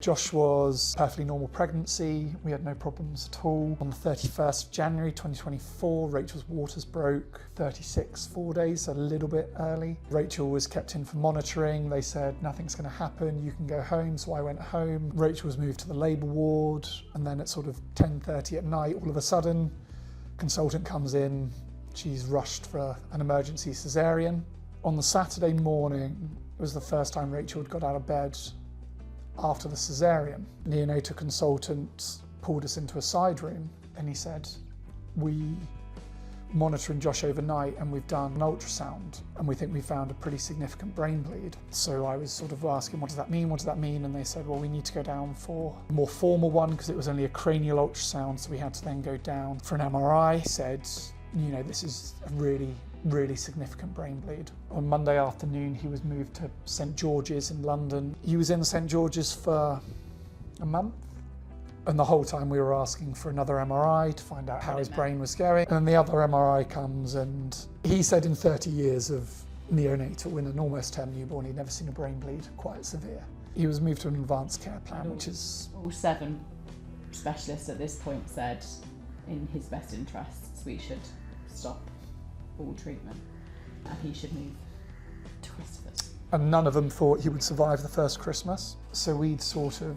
Josh was perfectly normal pregnancy. We had no problems at all. On the 31st of January 2024, Rachel's waters broke, 36, 4 days, a little bit early. Rachel was kept in for monitoring. They said, nothing's going to happen, you can go home. So I went home. Rachel was moved to the labour ward. And then at sort of 10:30 at night, all of a sudden, consultant comes in. She's rushed for an emergency caesarean. On the Saturday morning, it was the first time Rachel had got out of bed after the caesarean. Neonatal consultant pulled us into a side room and he said, we monitoring Josh overnight and we've done an ultrasound and we think we found a pretty significant brain bleed. So I was sort of asking, what does that mean? What does that mean? And they said, well, we need to go down for a more formal one because it was only a cranial ultrasound. So we had to then go down for an MRI. Said, this is a really significant brain bleed. On Monday afternoon, he was moved to St George's in London. He was in St George's for a month. And the whole time we were asking for another MRI to find out how his brain was going. And the other MRI comes and he said in 30 years of neonatal, in an almost term newborn, he'd never seen a brain bleed quite severe. He was moved to an advanced care plan, which is... All 7 specialists at this point said, in his best interests, we should stop all treatment and he should move to Christopher's. And none of them thought he would survive the first Christmas. So we'd sort of,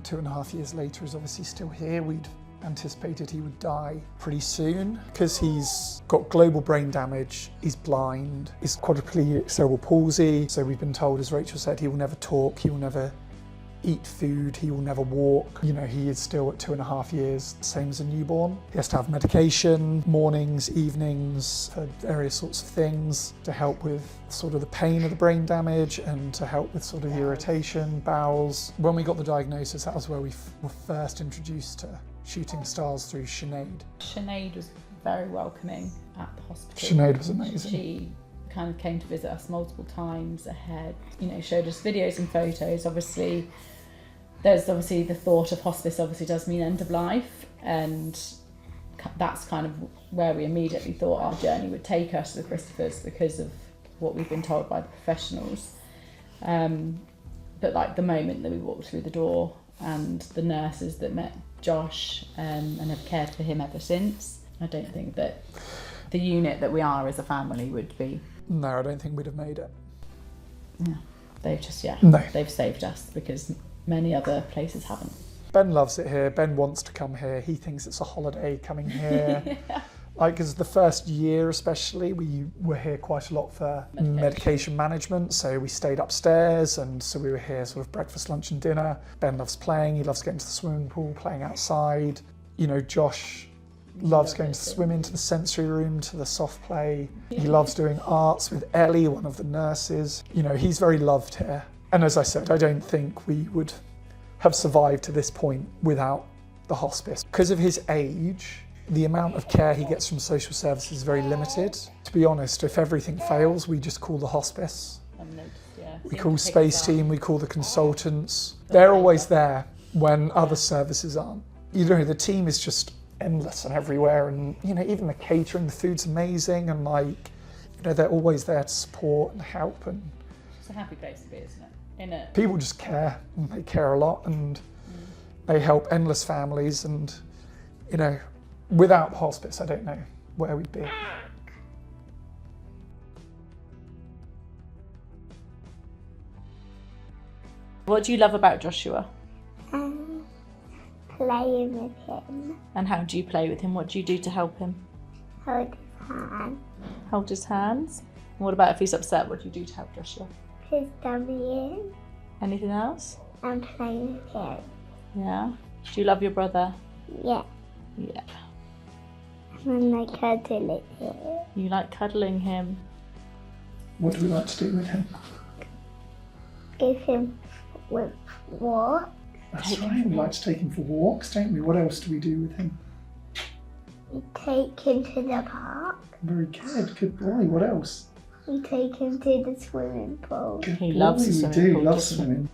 2.5 years later, is obviously still here. We'd anticipated he would die pretty soon because he's got global brain damage, he's blind, he's quadriplegic cerebral palsy. So we've been told, as Rachel said, he will never talk, he will never eat food, he will never walk. He is still at 2.5 years, same as a newborn. He has to have medication, mornings, evenings, for various sorts of things to help with sort of the pain of the brain damage and to help with sort of irritation, bowels. When we got the diagnosis, that was where we were first introduced to shooting stars through Sinead. Sinead was very welcoming at the hospital. Sinead was amazing. She kind of came to visit us multiple times ahead, showed us videos and photos. Obviously, there's the thought of hospice does mean end of life, and that's kind of where we immediately thought our journey would take us to the Christophers because of what we've been told by the professionals. But like the moment that we walked through the door and the nurses that met Josh and have cared for him ever since, I don't think that the unit that we are as a family would be. No, I don't think we'd have made it. No, they've just, they've saved us because many other places haven't. Ben loves it here. Ben wants to come here. He thinks it's a holiday coming here. Yeah. Because the first year especially, we were here quite a lot for medication management. So we stayed upstairs and so we were here sort of breakfast, lunch and dinner. Ben loves playing. He loves getting to the swimming pool, playing outside. Josh loves going to swim into the sensory room, to the soft play. He loves doing arts with Ellie, one of the nurses. He's very loved here. And as I said, I don't think we would have survived to this point without the hospice. Because of his age, the amount of care he gets from social services is very limited. To be honest, if everything fails, we just call the hospice. We call Space Team, we call the consultants. They're always there when other services aren't. The team is just endless and everywhere, and even the catering, the food's amazing, and they're always there to support and help. And it's a happy place to be, isn't it? People just care, and they care a lot, and they help endless families, and without hospice, I don't know where we'd be. What do you love about Joshua? Playing with him. And how do you play with him? What do you do to help him? Hold his hand. Hold his hands? And what about if he's upset? What do you do to help Joshua? His tummy in. Anything else? And playing with him. Yeah. Do you love your brother? Yeah. Yeah. And I cuddle with him. You like cuddling him? What do we like to do with him? Give him with walk. That's right, we like to take him for walks, don't we? What else do we do with him? We take him to the park. Very good boy. What else? We take him to the swimming pool. Good He boy, loves the we swimming do pool, love doesn't he? swimming.